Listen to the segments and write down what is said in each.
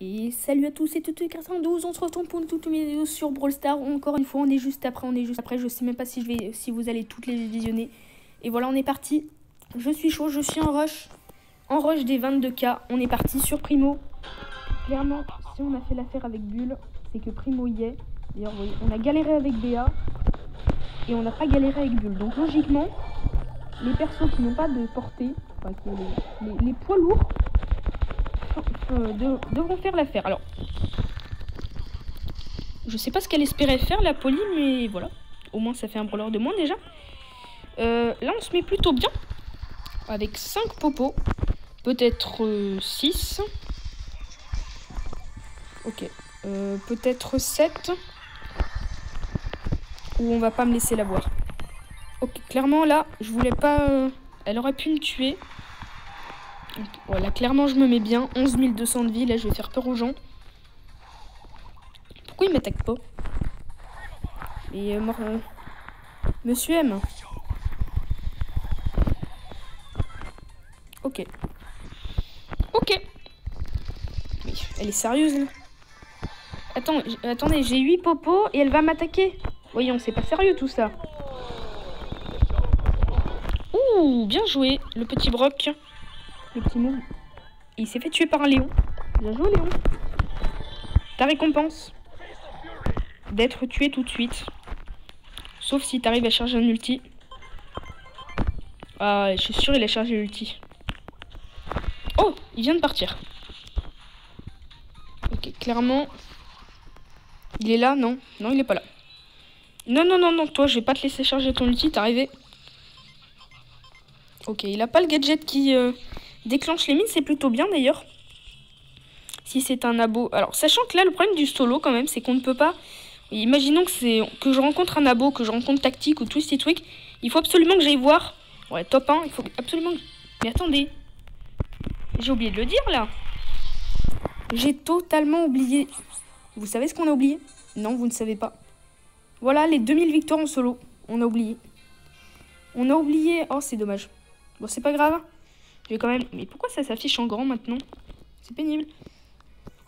Et salut à tous et toutes, 92, on se retrouve pour toutes mes vidéos sur Brawl Stars. Encore une fois, on est juste après, je sais même pas si vous allez toutes les visionner. Et voilà, on est parti. Je suis chaud, je suis en rush des 22K. On est parti sur Primo. Clairement, si on a fait l'affaire avec Bull, c'est que Primo y est. D'ailleurs, vous voyez, on a galéré avec Béa et on n'a pas galéré avec Bull. Donc logiquement, les persos qui n'ont pas de portée, enfin les poids lourds, devront faire l'affaire. Alors, je sais pas ce qu'elle espérait faire, la Polly, mais voilà. Au moins, ça fait un brawler de moins déjà. Là, on se met plutôt bien. Avec 5 popos. Peut-être 6. Ok. Peut-être 7. Ou on va pas me laisser la voir. Ok, clairement, là, je voulais pas... Elle aurait pu me tuer. Voilà, clairement, je me mets bien. 11 200 de vie. Là, je vais faire peur aux gens. Pourquoi il m'attaque pas? Et Monsieur M. Ok. Ok. Mais elle est sérieuse, là. Attendez, j'ai 8 popos et elle va m'attaquer. Voyons, c'est pas sérieux tout ça. Ouh, bien joué, le petit Brock. Le petit move. Il s'est fait tuer par un Léon. Bien joué, Léon. Ta récompense, d'être tué tout de suite. Sauf si t'arrives à charger un ulti. Ah, je suis sûr il a chargé l'ulti. Oh, il vient de partir. Ok, clairement. Il est là, non? Non, il est pas là. Non, non, non, non, toi, je vais pas te laisser charger ton ulti, t'es arrivé. Ok, il a pas le gadget qui déclenche les mines, c'est plutôt bien d'ailleurs. Si c'est un abo. Alors, sachant que là, le problème du solo, quand même, c'est qu'on ne peut pas... Imaginons que je rencontre un abo, que je rencontre Tactique ou Twisty Twig. Il faut absolument que j'aille voir... Ouais, top 1, il faut absolument... Mais attendez. J'ai oublié de le dire, là. J'ai totalement oublié. Vous savez ce qu'on a oublié? Non, vous ne savez pas. Voilà, les 2000 victoires en solo. On a oublié. On a oublié... Oh, c'est dommage. Bon, c'est pas grave. Je vais quand même... Mais pourquoi ça s'affiche en grand, maintenant? C'est pénible.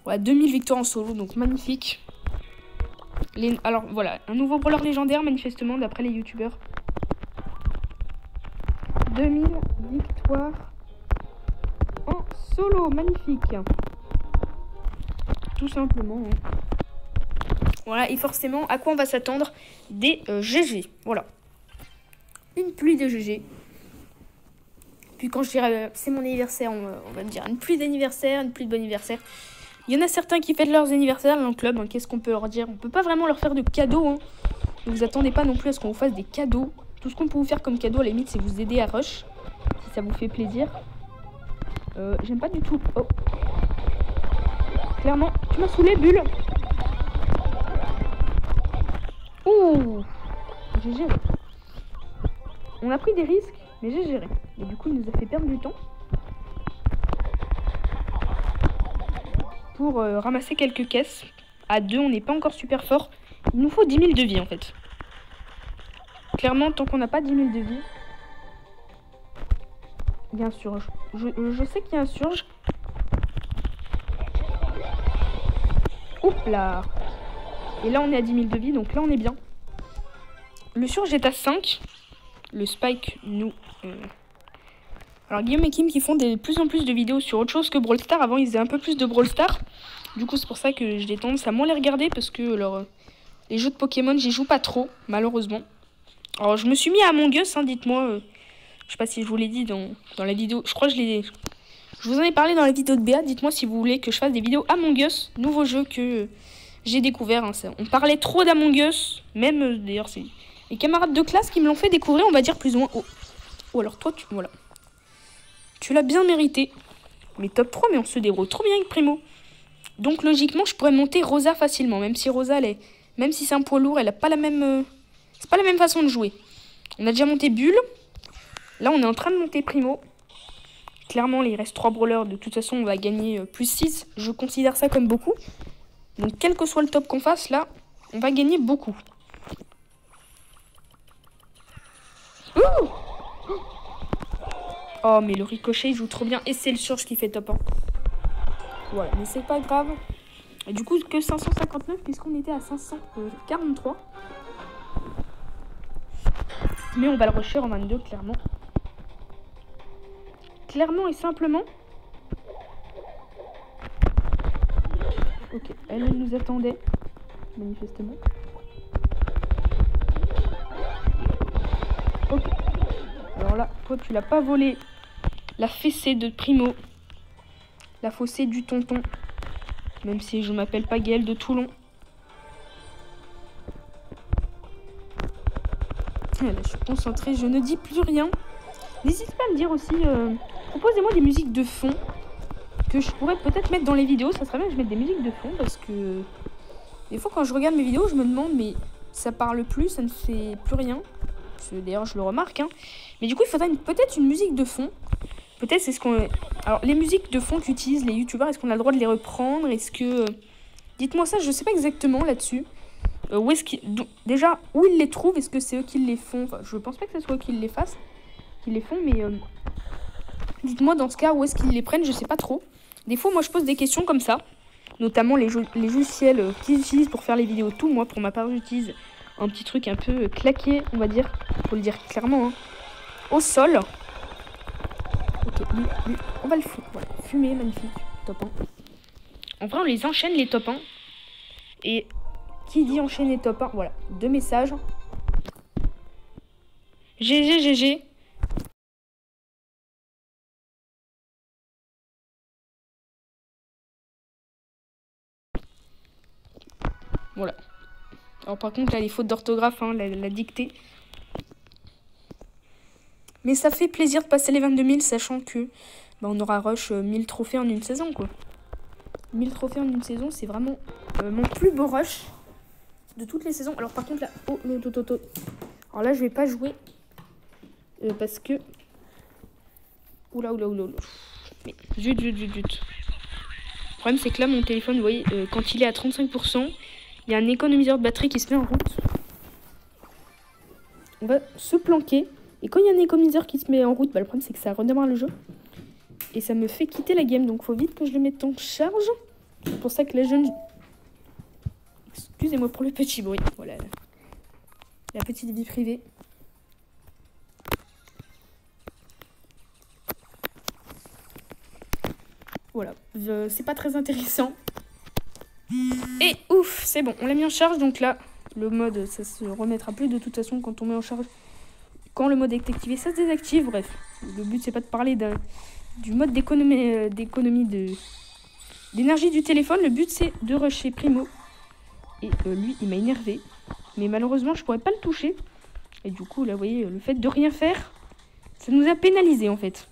Ouais, 2000 victoires en solo, donc magnifique. Alors, voilà, un nouveau brawler légendaire, manifestement, d'après les youtubeurs. 2000 victoires en solo, magnifique. Tout simplement. Hein. Voilà, et forcément, à quoi on va s'attendre? Des GG, voilà. Une pluie de GG. Puis quand je dirais c'est mon anniversaire, on va me dire une pluie d'anniversaire, une pluie de bon anniversaire. Il y en a certains qui fêtent leurs anniversaires dans le club. Hein. Qu'est-ce qu'on peut leur dire? On peut pas vraiment leur faire de cadeaux. Hein. Ne vous attendez pas non plus à ce qu'on vous fasse des cadeaux. Tout ce qu'on peut vous faire comme cadeau, à la limite, c'est vous aider à rush. Si ça vous fait plaisir. J'aime pas du tout. Oh. Clairement, tu m'as saoulé, Bull. Ouh. J'ai géré. On a pris des risques, mais j'ai géré. Et du coup, il nous a fait perdre du temps. Pour ramasser quelques caisses. À 2, on n'est pas encore super fort. Il nous faut 10 000 de vie, en fait. Clairement, tant qu'on n'a pas 10 000 de vie... Il y a un surge. Je sais qu'il y a un surge. Oups là. Et là, on est à 10 000 de vie, donc là, on est bien. Le surge est à 5. Le Spike, nous... Alors, Guillaume et Kim qui font de plus en plus de vidéos sur autre chose que Brawl Stars. Avant, ils faisaient un peu plus de Brawl Stars. Du coup, c'est pour ça que j'ai tendance à moins les regarder. Parce que les jeux de Pokémon, j'y joue pas trop, malheureusement. Alors, je me suis mis à Among Us, hein, dites-moi. Je sais pas si je vous l'ai dit dans la vidéo. Je crois que je vous en ai parlé dans la vidéo de Béa. Dites-moi si vous voulez que je fasse des vidéos Among Us. Nouveau jeu que j'ai découvert. Hein, on parlait trop d'Among Us. Même, d'ailleurs, c'est les camarades de classe qui me l'ont fait découvrir, on va dire plus ou moins. Oh alors toi, voilà. Tu l'as bien mérité. Mais top 3, mais on se débrouille trop bien avec Primo. Donc logiquement, je pourrais monter Rosa facilement. Même si Rosa, même si c'est un poids lourd, elle a pas la même... c'est pas la même façon de jouer. On a déjà monté Bull. Là, on est en train de monter Primo. Clairement, il reste 3 brawlers. De toute façon, on va gagner plus 6. Je considère ça comme beaucoup. Donc, quel que soit le top qu'on fasse, là, on va gagner beaucoup. Ouh! Oh, mais le ricochet, il joue trop bien. Et c'est le surge qui fait top 1. Voilà, mais c'est pas grave. Et du coup, que 559 puisqu'on était à 543. Mais on va le rusher en 22, clairement. Clairement et simplement. Ok, elle nous attendait, manifestement. Ok. Alors là, toi, tu l'as pas volé. La fessée de Primo. La faussée du tonton. Même si je m'appelle pas Gaël de Toulon. Là, je suis concentrée, je ne dis plus rien. N'hésitez pas à me dire aussi, proposez-moi des musiques de fond que je pourrais peut-être mettre dans les vidéos. Ça serait bien que je mette des musiques de fond parce que des fois quand je regarde mes vidéos, je me demande mais ça parle plus, ça ne fait plus rien. D'ailleurs, je le remarque. Hein. Mais du coup, il faudrait peut-être une musique de fond. Peut-être c'est ce qu'on... Alors, les musiques de fond qu'utilisent les youtubeurs, est-ce qu'on a le droit de les reprendre? Est-ce que... Dites-moi ça, je sais pas exactement là-dessus. Où est-ce qu'ils... Déjà, où ils les trouvent? Est-ce que c'est eux qui les font? Enfin, je pense pas que ce soit eux qui les fassent, qui les font, mais... Dites-moi dans ce cas, où est-ce qu'ils les prennent? Je sais pas trop. Des fois, moi, je pose des questions comme ça. Notamment les logiciels qu'ils utilisent pour faire les vidéos. Tout, moi, pour ma part, j'utilise un petit truc un peu claqué, on va dire. Faut le dire clairement, hein. Au sol. Ok, lui, on va le fumer. Voilà, fumer, magnifique. Top 1. En vrai, on les enchaîne, les top 1. Et qui dit enchaîner top 1? Voilà, 2 messages. GG, GG. Voilà. Alors par contre, là, les fautes d'orthographe, hein, la dictée. Mais ça fait plaisir de passer les 22 000, sachant que bah, on aura rush 1000 trophées en une saison, quoi. 1000 trophées en une saison, c'est vraiment mon plus beau rush de toutes les saisons. Alors par contre, là... Oh, non, alors là, je vais pas jouer parce que... Oula. Mais zut. Le problème, c'est que là, mon téléphone, vous voyez, quand il est à 35%, il y a un économiseur de batterie qui se met en route. On va se planquer. Et quand il y a un économiseur qui se met en route, bah, le problème, c'est que ça redémarre le jeu. Et ça me fait quitter la game. Donc, faut vite que je le mette en charge. C'est pour ça que la jeune... Excusez-moi pour le petit bruit. Voilà. La petite vie privée. Voilà. C'est pas très intéressant. Et ouf, c'est bon. On l'a mis en charge. Donc là, le mode, ça se remettra plus de toute façon quand on met en charge. Quand le mode est activé, ça se désactive. Bref, le but, c'est pas de parler du mode d'économie d'énergie du téléphone. Le but, c'est de rusher Primo. Et lui, il m'a énervé. Mais malheureusement, je pourrais pas le toucher. Et du coup, là, vous voyez, le fait de rien faire, ça nous a pénalisé, en fait.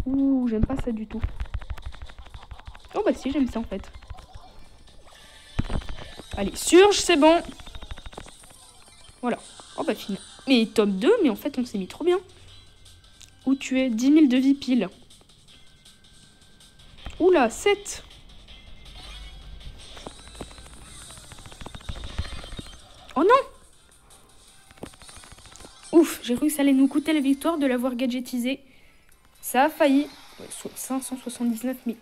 Ouh, j'aime pas ça du tout. Oh, bah si, j'aime ça, en fait. Allez, surge, c'est bon. Voilà. Oh, bah, fini. Mais top 2, mais en fait, on s'est mis trop bien. Où tu es? 10 000 de vie pile. Oula, 7. Oh non! Ouf, j'ai cru que ça allait nous coûter la victoire de l'avoir gadgetisé. Ça a failli. Ouais, 579, mais...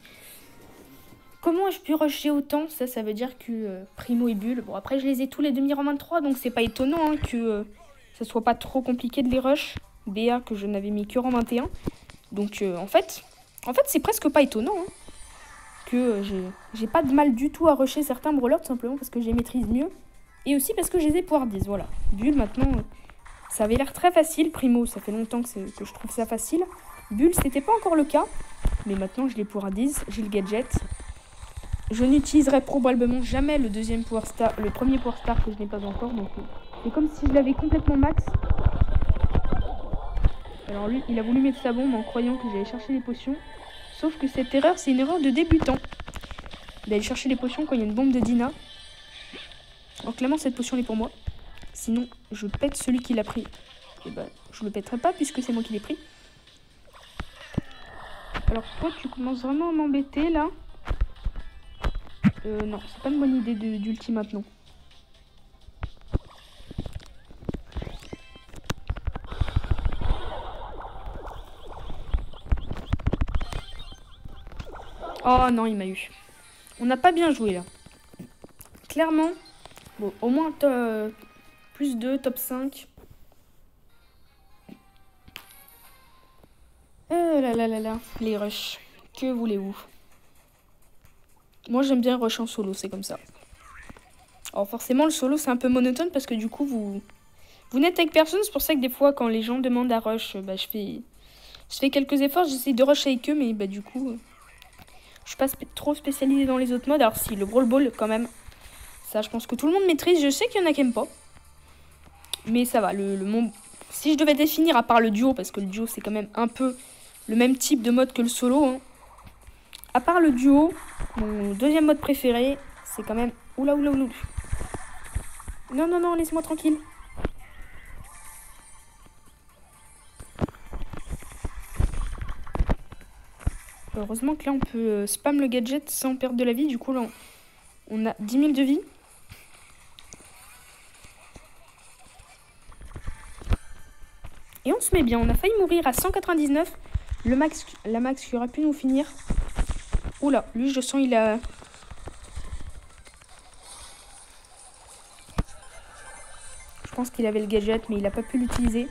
Comment ai-je pu rusher autant? Ça veut dire que Primo et Bull... Bon, après, je les ai tous les demi en 23, donc c'est pas étonnant hein, que ça soit pas trop compliqué de les rush. BA que je n'avais mis que en 21. Donc, en fait c'est presque pas étonnant hein, que j'ai pas de mal du tout à rusher certains brawlers, tout simplement parce que je les maîtrise mieux. Et aussi parce que je les ai power 10, voilà. Bull, maintenant, ça avait l'air très facile. Primo, ça fait longtemps que je trouve ça facile. Bull, c'était pas encore le cas. Mais maintenant, je l'ai power 10, j'ai le gadget. Je n'utiliserai probablement jamais le deuxième Power Star, le premier Power Star que je n'ai pas encore. Donc c'est comme si je l'avais complètement max. Alors lui, il a voulu mettre sa bombe en croyant que j'allais chercher les potions. Sauf que cette erreur, c'est une erreur de débutant. D'aller chercher les potions quand il y a une bombe de Dina. Alors clairement, cette potion est pour moi. Sinon, je pète celui qui l'a pris. Et bah, je le pèterai pas puisque c'est moi qui l'ai pris. Alors toi, tu commences vraiment à m'embêter là. Non, c'est pas une bonne idée d'ulti maintenant. Oh non, il m'a eu. On n'a pas bien joué là. Clairement. Bon, au moins plus 2, top 5. Là là là là. Les rushs. Que voulez-vous? Moi j'aime bien rush en solo, c'est comme ça. Alors forcément le solo c'est un peu monotone parce que du coup vous n'êtes avec personne. C'est pour ça que des fois quand les gens demandent à rush, bah, je fais quelques efforts, j'essaie de rush avec eux, mais bah, du coup je suis pas trop spécialisée dans les autres modes. Alors si, le Brawl Ball quand même, ça je pense que tout le monde maîtrise. Je sais qu'il y en a qui aiment pas, mais ça va. Si je devais définir à part le duo, parce que le duo c'est quand même un peu le même type de mode que le solo, hein. À part le duo, mon deuxième mode préféré, c'est quand même... Oula, oula, oula. Non, non, non, laisse-moi tranquille. Heureusement que là, on peut spam le gadget sans perdre de la vie. Du coup, là, on a 10 000 de vie. Et on se met bien. On a failli mourir à 199. La max qui aurait pu nous finir. Oula, lui, je sens, il a... Je pense qu'il avait le gadget, mais il n'a pas pu l'utiliser.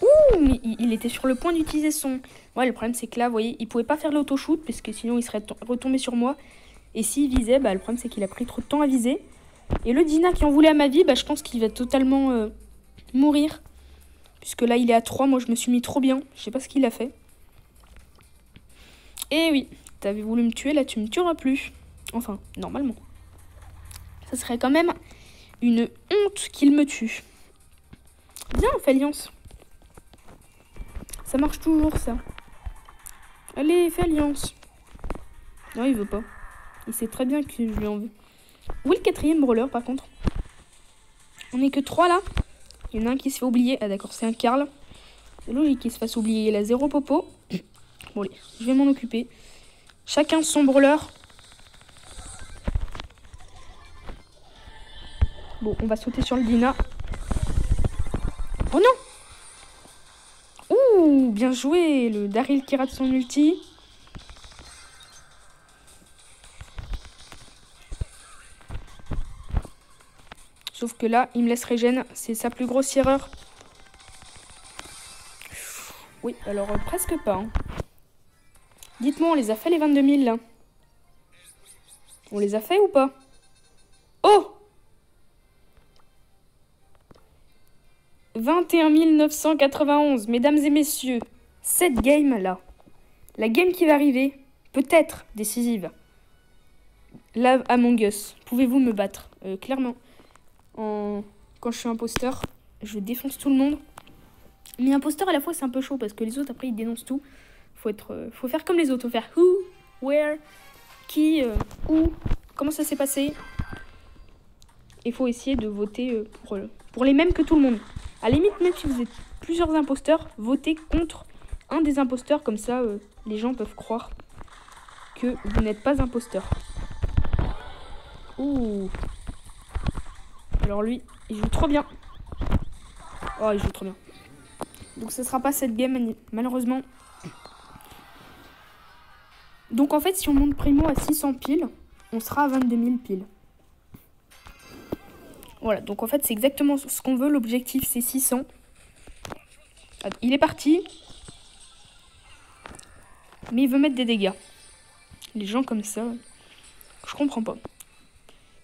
Ouh, mais il était sur le point d'utiliser son... Ouais, le problème, c'est que là, vous voyez, il pouvait pas faire l'auto-shoot, parce que sinon, il serait retombé sur moi. Et s'il visait, bah, le problème, c'est qu'il a pris trop de temps à viser. Et le Dina qui en voulait à ma vie, bah, je pense qu'il va totalement mourir. Puisque là, il est à 3. Moi, je me suis mis trop bien. Je sais pas ce qu'il a fait. Et oui, t'avais voulu me tuer, là, tu me tueras plus. Enfin, normalement. Ça serait quand même une honte qu'il me tue. Bien, on fait alliance. Ça marche toujours, ça. Allez, fais alliance. Non, il veut pas. Il sait très bien que je lui en veux. Où est le quatrième brawler, par contre? On n'est que 3, là. Il y en a un qui se fait oublier. Ah, d'accord, c'est un Karl. C'est logique qu'il se fasse oublier. Il a 0 popo. Bon, allez, je vais m'en occuper. Chacun son brawler. Bon, on va sauter sur le Dina. Oh non! Ouh, bien joué! Le Daryl qui rate son ulti. Sauf que là, il me laisse régène. C'est sa plus grosse erreur. Oui, alors presque pas. Hein. Dites-moi, on les a fait les 22 000 là? On les a fait ou pas? Oh! 21 991, mesdames et messieurs. Cette game là. La game qui va arriver, peut-être décisive. Love Among Us. Pouvez-vous me battre? Clairement. Quand je suis imposteur, je défonce tout le monde. Mais imposteur à la fois c'est un peu chaud parce que les autres après ils dénoncent tout. Faut faire comme les autres, faut faire who, where, qui, où, comment ça s'est passé. Et faut essayer de voter pour les mêmes que tout le monde. À la limite, même si vous êtes plusieurs imposteurs, votez contre un des imposteurs, comme ça les gens peuvent croire que vous n'êtes pas imposteur. Ouh. Alors lui, il joue trop bien. Oh, il joue trop bien. Donc ce sera pas cette game, malheureusement. Donc en fait, si on monte Primo à 600 piles, on sera à 22 000 piles. Voilà, donc en fait, c'est exactement ce qu'on veut. L'objectif, c'est 600. Il est parti. Mais il veut mettre des dégâts. Les gens comme ça, je comprends pas.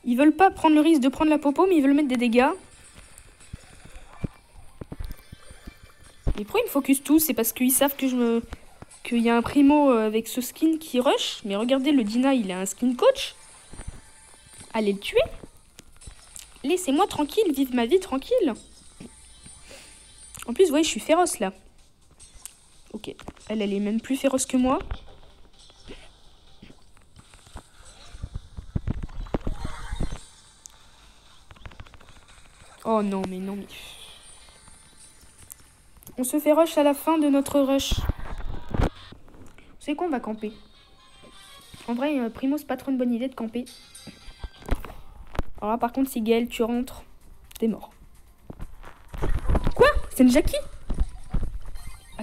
Ils veulent pas prendre le risque de prendre la popo, mais ils veulent mettre des dégâts. Et pourquoi ils me focus tous? C'est parce qu'ils savent que qu'il y a un primo avec ce skin qui rush. Mais regardez, le Dina, il a un skin coach. Allez le tuer. Laissez-moi tranquille, vive ma vie tranquille. En plus, vous voyez, je suis féroce là. Ok, elle est même plus féroce que moi. Oh non, mais non, mais... On se fait rush à la fin de notre rush. Vous savez quoi, on va camper. En vrai, Primo, c'est pas trop une bonne idée de camper. Alors là, par contre, si Gaël, tu rentres, t'es mort. Quoi? C'est une Jackie?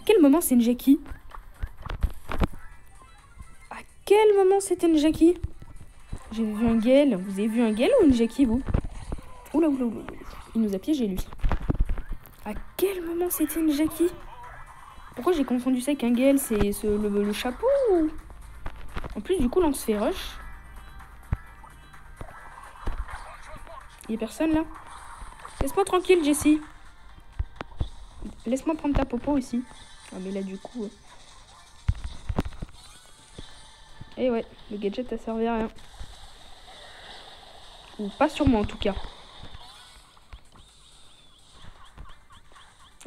quel moment c'est une Jackie? À quel moment c'était une Jackie? J'ai vu un Gale. Vous avez vu un Gale ou une Jackie, vous? Oula, oula, oula. Il nous a piégé, lui. À quel moment c'était une Jackie? Pourquoi j'ai confondu ça avec un Gale? C'est le chapeau ou... En plus, du coup, là, on se fait rush. Il y a personne, là? Laisse-moi tranquille, Jessie. Laisse-moi prendre ta popo aussi. Ah, mais là, du coup... Eh ouais, le gadget a servi à rien. Ou pas sur moi, en tout cas.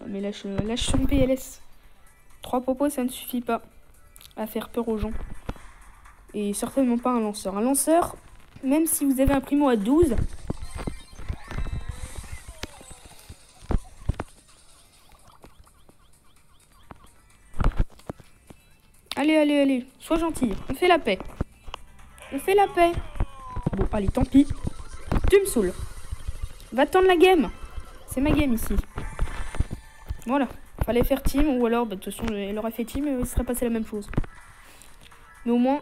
Ah, mais là, je suis en PLS. 3 popos, ça ne suffit pas à faire peur aux gens. Et certainement pas un lanceur. Un lanceur, même si vous avez un primo à 12... Allez, allez, allez. Sois gentil. On fait la paix. On fait la paix. Bon, allez, tant pis. Tu me saoules. Va tendre la game. C'est ma game ici. Voilà. Fallait faire team. Ou alors, bah, de toute façon, elle aurait fait team et il serait passé la même chose. Mais au moins...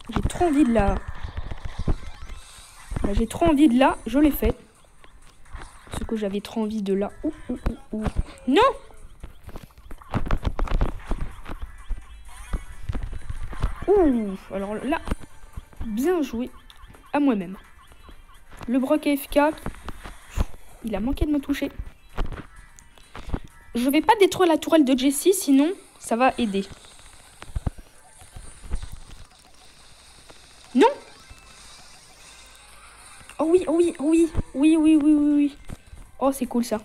J'ai trop envie de la... Bah, j'ai trop envie de là. Je l'ai fait. Ce que j'avais trop envie de là. Ouh, ouh, ouh, ouh. Non! Ouh, alors là, bien joué à moi-même. Le Brock AFK, il a manqué de me toucher. Je vais pas détruire la tourelle de Jessie, sinon ça va aider. Non! Oh oui, oh oui, oh oui, oui, oui, oui, oui, oui. Oh, c'est cool ça.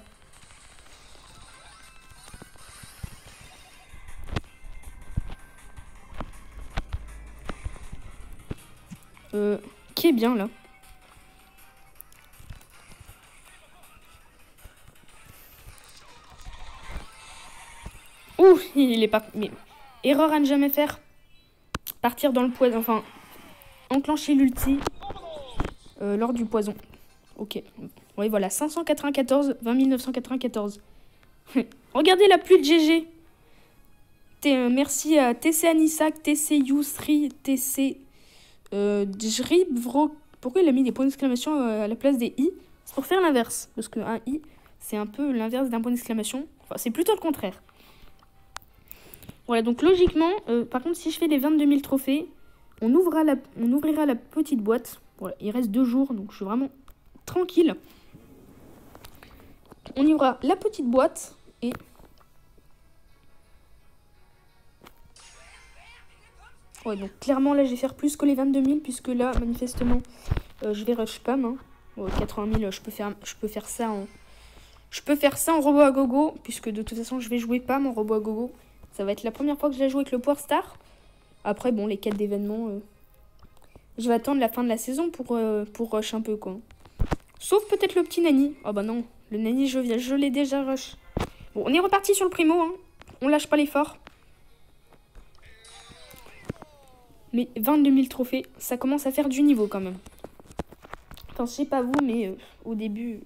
Qui est bien là? Ouh, il est pas... Mais erreur à ne jamais faire. Partir dans le poison, enfin... Enclencher l'ulti lors du poison. Ok. Oui, voilà, 594, 20 994. Regardez la pluie de GG. Merci à TC Anisak, TC Yousri, TC Jribvro. Pourquoi il a mis des points d'exclamation à la place des I? C'est pour faire l'inverse. Parce qu'un I, c'est un peu l'inverse d'un point d'exclamation. Enfin, c'est plutôt le contraire. Voilà, donc logiquement, par contre, si je fais les 22 000 trophées, on ouvrira la petite boîte. Voilà, il reste 2 jours, donc je suis vraiment tranquille. On y aura la petite boîte et... Ouais, donc clairement, là, je vais faire plus que les 22 000, puisque là, manifestement, je vais rush spam. Hein. Ouais, 80 000, je peux faire ça en... Je peux faire ça en robot à gogo, puisque de toute façon, je vais jouer pas mon robot à gogo. Ça va être la première fois que je vais jouer avec le Power Star. Après, bon, les quêtes d'événements... Je vais attendre la fin de la saison pour rush un peu, quoi. Sauf peut-être le petit Nani. Oh bah non, le Nani, je l'ai déjà rush. Bon, on est reparti sur le primo, hein. On lâche pas l'effort. Mais 22 000 trophées, ça commence à faire du niveau, quand même. Enfin, je sais pas vous, mais au début,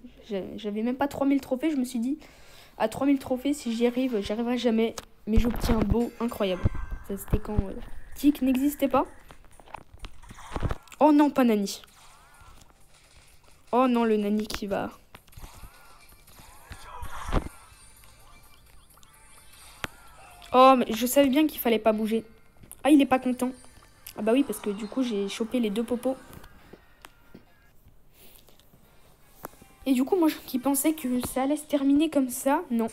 j'avais même pas 3 000 trophées. Je me suis dit, à 3 000 trophées, si j'y arrive, j'y arriverai jamais. Mais j'obtiens un beau incroyable. Ça, c'était quand Tic n'existait pas. Oh non, pas Nani. Oh non, le Nani qui va... Oh, mais je savais bien qu'il fallait pas bouger. Ah, il est pas content. Ah bah oui, parce que du coup, j'ai chopé les 2 popos. Et du coup, moi qui pensais que ça allait se terminer comme ça, non.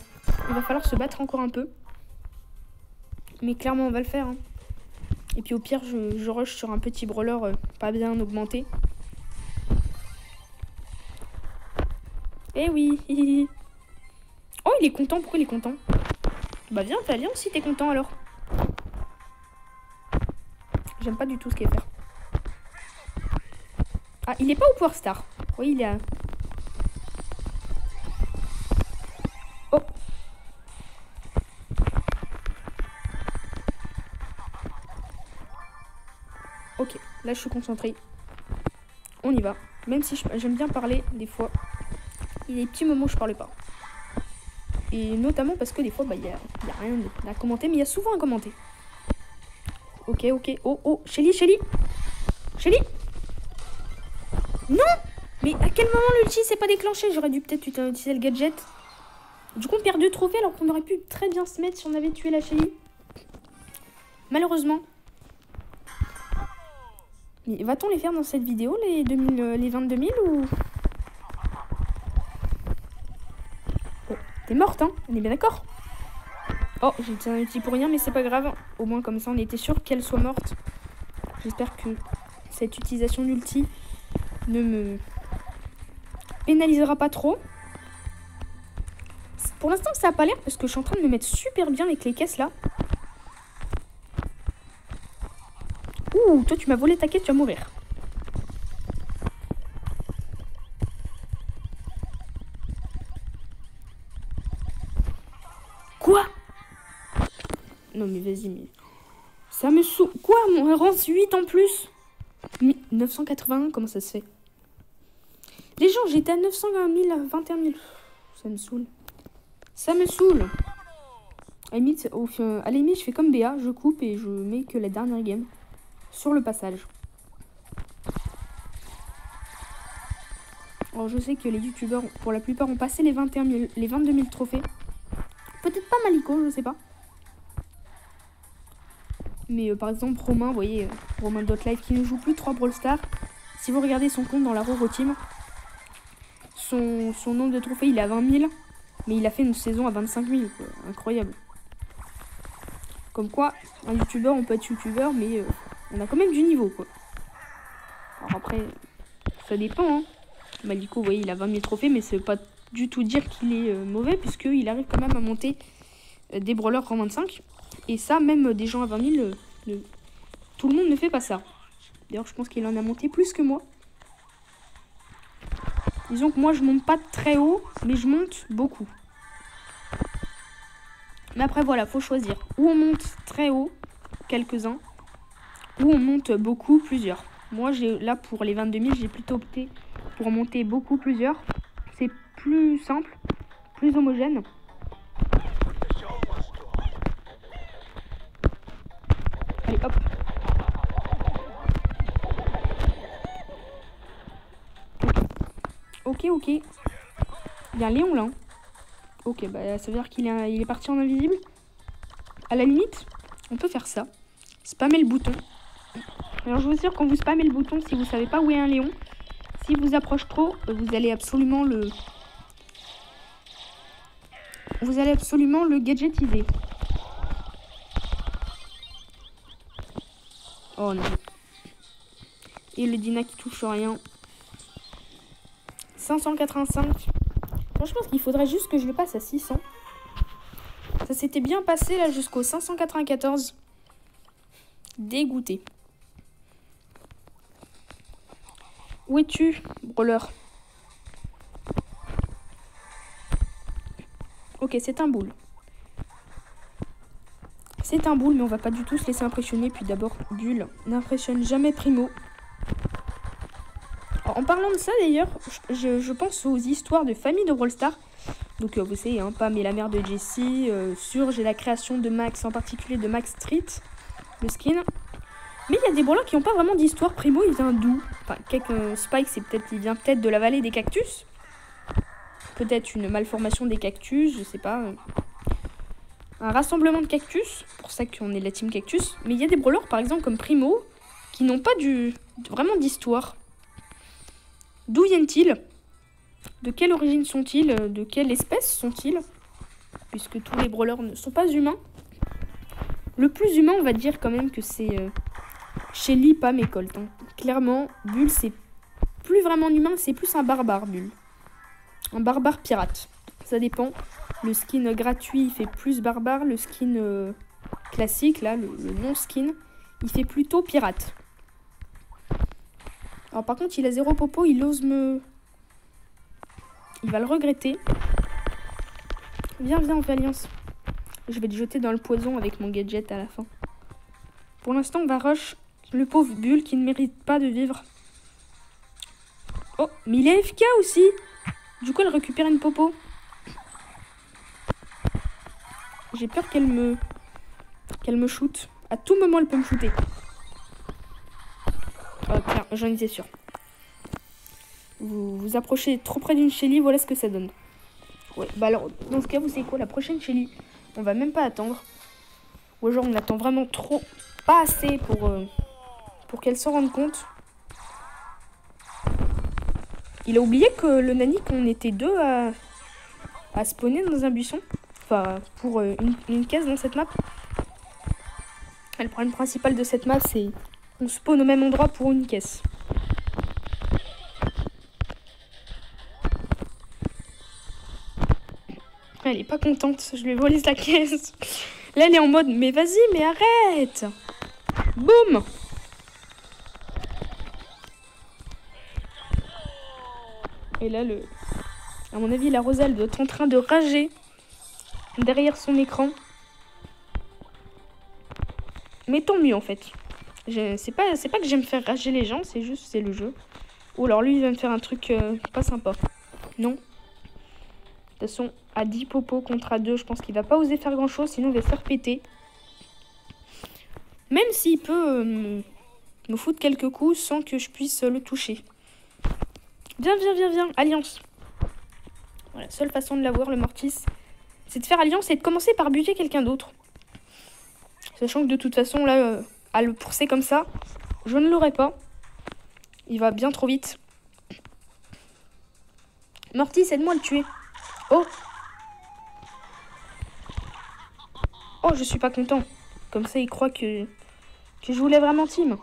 Il va falloir se battre encore un peu. Mais clairement, on va le faire. Hein. Et puis au pire, je rush sur un petit brawler pas bien augmenté. Eh oui. Oh, il est content. Pourquoi il est content? Bah viens, viens si t'es content alors. J'aime pas du tout ce qu'il va faire. Ah, il est pas au Power Star. Oui, il est à... Oh. Ok, là je suis concentrée. On y va. Même si j'aime bien parler des fois. Il y a des petits moments où je parle pas. Et notamment parce que des fois, bah, y a rien à commenter, mais il y a souvent à commenter. Ok, ok. Oh, oh, Shelly. Non! Mais à quel moment l'ulti s'est pas déclenché? J'aurais dû peut-être utiliser le gadget. Du coup, on perd 2 trophées alors qu'on aurait pu très bien se mettre si on avait tué la Shelly. Malheureusement. Mais va-t-on les faire dans cette vidéo, les 22 000 ou... Oh, t'es morte, hein? On est bien d'accord? Oh, j'ai utilisé un ulti pour rien, mais c'est pas grave. Au moins, comme ça, on était sûr qu'elle soit morte. J'espère que cette utilisation d'ulti ne me pénalisera pas trop. Pour l'instant, ça n'a pas l'air parce que je suis en train de me mettre super bien avec les caisses là. Ouh, toi tu m'as volé ta caisse, tu vas mourir. Quoi? Non mais vas-y, mais... Ça me saoule. Quoi? Mon rang 8 en plus? 981, comment ça se fait? Les gens, j'étais à 920 000, à 21 000. Ça me saoule. Ça me saoule. À la limite, je fais comme Béa, je coupe et je mets que la dernière game sur le passage. Alors je sais que les youtubeurs, pour la plupart, ont passé les 22 000 trophées. Peut-être pas Maliko, je sais pas. Mais par exemple, Romain, vous voyez, Romain.live qui ne joue plus 3 Brawl Stars. Si vous regardez son compte dans la Roro Team, son nombre de trophées, il est à 20 000. Mais il a fait une saison à 25 000, quoi. Incroyable. Comme quoi, un youtubeur, on peut être youtubeur, mais on a quand même du niveau, quoi. Alors après, ça dépend, hein. Maliko, vous voyez, il a 20 000 trophées, mais ça veut pas du tout dire qu'il est mauvais, puisqu'il arrive quand même à monter des brawlers en 25. Et ça, même des gens à 20 000, tout le monde ne fait pas ça. D'ailleurs, je pense qu'il en a monté plus que moi. Disons que moi, je monte pas très haut, mais je monte beaucoup. Mais après, voilà, faut choisir. Ou on monte très haut, quelques-uns, ou on monte beaucoup, plusieurs. Moi, là, pour les 22 000, j'ai plutôt opté pour monter beaucoup, plusieurs. C'est plus simple, plus homogène. Allez, hop. Ok. Il y a un Léon, là. Ok, bah ça veut dire qu'il est parti en invisible. À la limite, on peut faire ça. Spammer le bouton. Alors je vous assure, quand vous spammez le bouton, si vous savez pas où est un Léon, si vous approche trop, vous allez absolument le gadgetiser. Oh non. Et le Dina qui touche rien. 585. Franchement, il faudrait juste que je le passe à 600. Ça s'était bien passé là jusqu'au 594. Dégoûté. Où es-tu, brawler? Ok, c'est un boule. C'est un boule, mais on va pas du tout se laisser impressionner. Puis d'abord, Bull n'impressionne jamais Primo. Alors, en parlant de ça d'ailleurs, je pense aux histoires de famille de Brawl Stars. Donc vous savez, hein, Pam et la mère de Jessie, Surge et la création de Max, en particulier de Max Street, le skin. Mais il y a des brawlers qui n'ont pas vraiment d'histoire. Primo, il vient d'où? Enfin, Spike, il vient peut-être de la vallée des cactus. Peut-être une malformation des cactus, je sais pas. Un rassemblement de cactus, pour ça qu'on est la team cactus. Mais il y a des brawlers, par exemple, comme Primo, qui n'ont pas vraiment d'histoire. D'où viennent-ils? De quelle origine sont-ils? De quelle espèce sont-ils? Puisque tous les brawlers ne sont pas humains. Le plus humain, on va dire quand même que c'est Shelly, Pam et Colt. Hein. Clairement, Bull, c'est plus vraiment humain, c'est plus un barbare, Bull. Un barbare pirate. Ça dépend. Le skin gratuit, il fait plus barbare. Le skin classique, là, le non-skin, il fait plutôt pirate. Alors par contre, il a 0 popo, il ose me... Il va le regretter. Viens, on fait alliance. Je vais te jeter dans le poison avec mon gadget à la fin. Pour l'instant, on va rush le pauvre Bull qui ne mérite pas de vivre. Oh, mais il est AFK aussi. Du coup, elle récupère une popo. J'ai peur qu'elle me shoot. À tout moment, elle peut me shooter. Oh, tiens, j'en étais sûr. Vous vous approchez trop près d'une Shelly, voilà ce que ça donne. Ouais, bah alors, dans ce cas, vous savez quoi, la prochaine Shelly, on va même pas attendre. Ou genre, on attend vraiment trop, pas assez pour qu'elle s'en rende compte. Il a oublié que le Nani, qu'on était deux à spawner dans un buisson. Enfin, pour une caisse dans cette map. Et le problème principal de cette map, c'est qu'on spawn au même endroit pour une caisse. Elle est pas contente, je lui ai volé sa caisse. Là, elle est en mode, mais vas-y, mais arrête. Boum. Et là, à mon avis, la Roselle doit être en train de rager derrière son écran. Mais tant mieux, en fait. C'est pas que j'aime faire rager les gens, c'est juste, c'est le jeu. Ou alors lui, il va me faire un truc pas sympa. Non. De toute façon, à 10 popos contre à 2, je pense qu'il va pas oser faire grand-chose, sinon il va se faire péter. Même s'il peut me foutre quelques coups sans que je puisse le toucher. Viens, viens, viens, viens. Alliance. Voilà, seule façon de l'avoir, le Mortis, c'est de faire alliance et de commencer par buter quelqu'un d'autre. Sachant que de toute façon, là, à le pousser comme ça, je ne l'aurai pas. Il va bien trop vite. Mortis, aide-moi à le tuer. Oh. Oh, je suis pas content. Comme ça, il croit que je voulais vraiment team.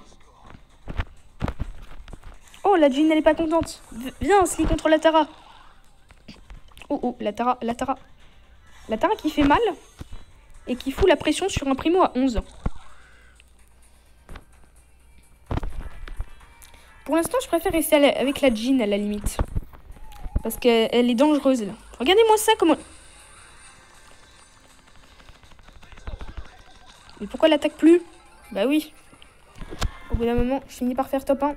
Oh, la Jean, elle est pas contente. Viens, on se lie contre la Tara. Oh, oh, la Tara. La Tara qui fait mal et qui fout la pression sur un primo à 11. Pour l'instant, je préfère rester avec la Jean à la limite. Parce qu'elle est dangereuse, là. Regardez-moi ça, comment... Mais pourquoi elle attaque plus? Bah oui. Au bout d'un moment, je finis par faire top 1.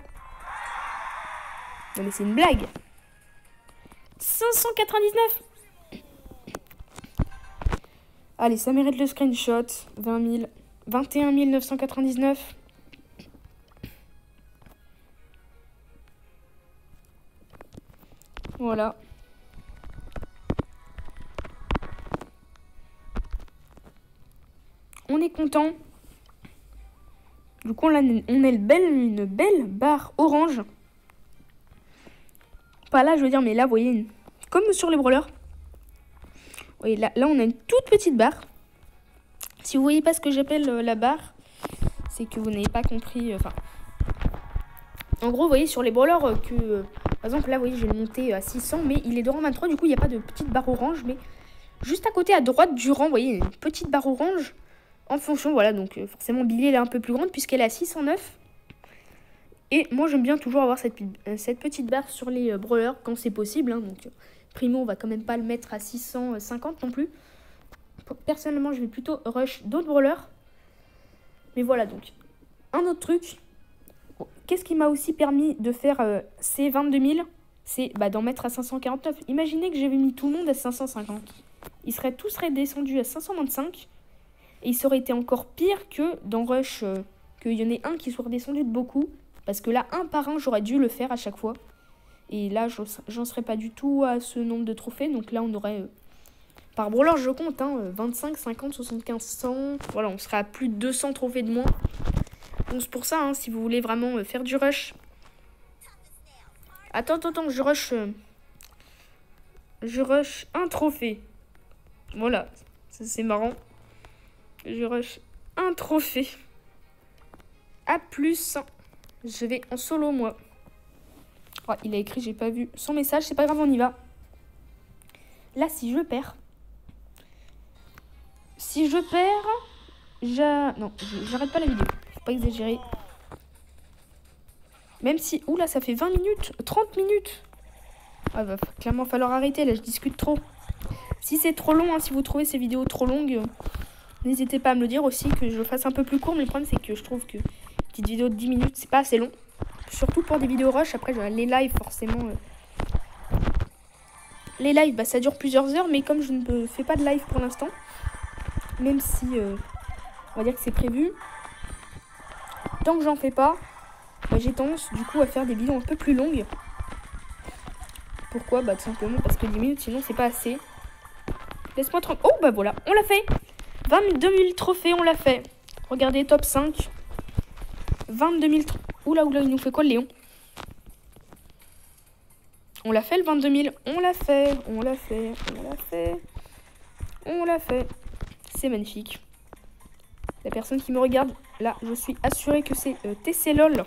Non mais c'est une blague. 599. Allez, ça mérite le screenshot. 20 000. 21 999. Voilà. On est content. Du coup, on a une belle barre orange. Pas là, je veux dire, mais là, vous voyez, comme sur les brawlers. Vous voyez, là, on a une toute petite barre. Si vous voyez pas ce que j'appelle la barre, c'est que vous n'avez pas compris. En gros, vous voyez, sur les brawlers, par exemple, là, vous voyez, je vais le monter à 600, mais il est de rang 23. Du coup, il n'y a pas de petite barre orange, mais juste à côté, à droite du rang, vous voyez, une petite barre orange. En fonction, voilà, donc forcément Billy elle est un peu plus grande puisqu'elle est à 609. Et moi j'aime bien toujours avoir cette petite barre sur les brawlers quand c'est possible. Hein, donc Primo on va quand même pas le mettre à 650 non plus. Personnellement je vais plutôt rush d'autres brawlers. Mais voilà donc. Un autre truc. Qu'est-ce qui m'a aussi permis de faire ces 22 000? C'est d'en mettre à 549. Imaginez que j'avais mis tout le monde à 550. Ils seraient tous redescendus à 525. Et il aurait été encore pire que dans Rush, qu'il y en ait un qui soit redescendu de beaucoup. Parce que là, un par un, j'aurais dû le faire à chaque fois. Et là, j'en serais pas du tout à ce nombre de trophées. Donc là, on aurait, par brawler, je compte, 25, 50, 75, 100. Voilà, on serait à plus de 200 trophées de moins. Donc c'est pour ça, si vous voulez vraiment faire du rush. Attends, je rush un trophée. Voilà, c'est marrant. Je rush un trophée. A plus. Je vais en solo, moi. Oh, il a écrit, j'ai pas vu son message. C'est pas grave, on y va. Là, si je perds. Non, j'arrête pas la vidéo. Faut pas exagérer. Même si... Oula, ça fait 20 minutes. 30 minutes. Ah, va clairement falloir arrêter. Là, je discute trop. Si c'est trop long, si vous trouvez ces vidéos trop longues... N'hésitez pas à me le dire aussi, que je le fasse un peu plus court. Mais le problème, c'est que je trouve que une petite vidéo de 10 minutes, c'est pas assez long. Surtout pour des vidéos rush. Après, les lives, forcément, les lives, bah, ça dure plusieurs heures, mais comme je ne fais pas de live pour l'instant, même si on va dire que c'est prévu, tant que j'en fais pas, bah, j'ai tendance du coup à faire des vidéos un peu plus longues. Pourquoi? Bah tout simplement parce que 10 minutes sinon c'est pas assez. Laisse-moi tranquille. Oh bah voilà, on l'a fait. 22 000 trophées, on l'a fait. Regardez, top 5. 22 000 trophées. Oula, il nous fait quoi le Léon? On l'a fait le 22 000. On l'a fait, on l'a fait, on l'a fait. On l'a fait. C'est magnifique. La personne qui me regarde, là, je suis assurée que c'est TC LOL.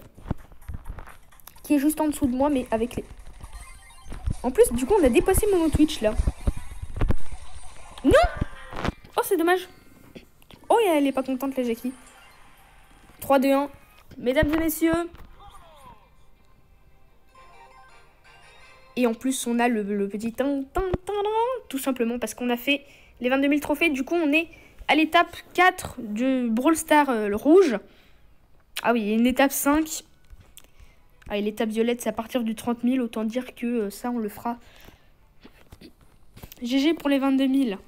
Qui est juste en dessous de moi, mais avec les... En plus, du coup, on a dépassé mon Twitch, là. Non! Oh, c'est dommage. Oh, elle est pas contente, la Jackie. 3, 2, 1. Mesdames et messieurs. Et en plus, on a le petit tout simplement parce qu'on a fait les 22 000 trophées. Du coup, on est à l'étape 4 du Brawl Star le rouge. Ah oui, une étape 5. Ah, et l'étape violette, c'est à partir du 30 000. Autant dire que ça, on le fera. GG pour les 22 000.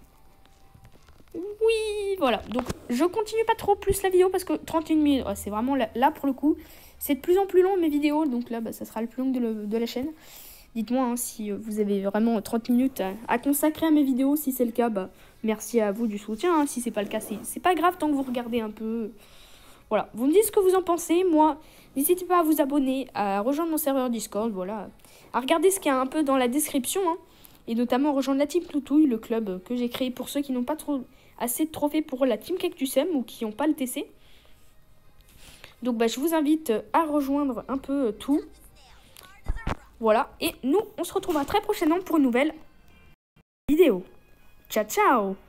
Oui, voilà. Donc, je continue pas trop plus la vidéo parce que 31 000, c'est vraiment là pour le coup. C'est de plus en plus long mes vidéos. Donc là, bah, ça sera le plus long de la chaîne. Dites-moi hein, si vous avez vraiment 30 minutes à consacrer à mes vidéos. Si c'est le cas, bah, merci à vous du soutien. Hein. Si c'est pas le cas, c'est pas grave tant que vous regardez un peu. Voilà, vous me dites ce que vous en pensez. Moi, n'hésitez pas à vous abonner, à rejoindre mon serveur Discord. Voilà, à regarder ce qu'il y a un peu dans la description. Hein. Et notamment rejoindre la Team Toutouille, le club que j'ai créé pour ceux qui n'ont pas assez de trophées pour la Team Cactusem ou qui n'ont pas le TC. Donc bah, je vous invite à rejoindre un peu tout. Voilà, et nous, on se retrouvera très prochainement pour une nouvelle vidéo. Ciao, ciao!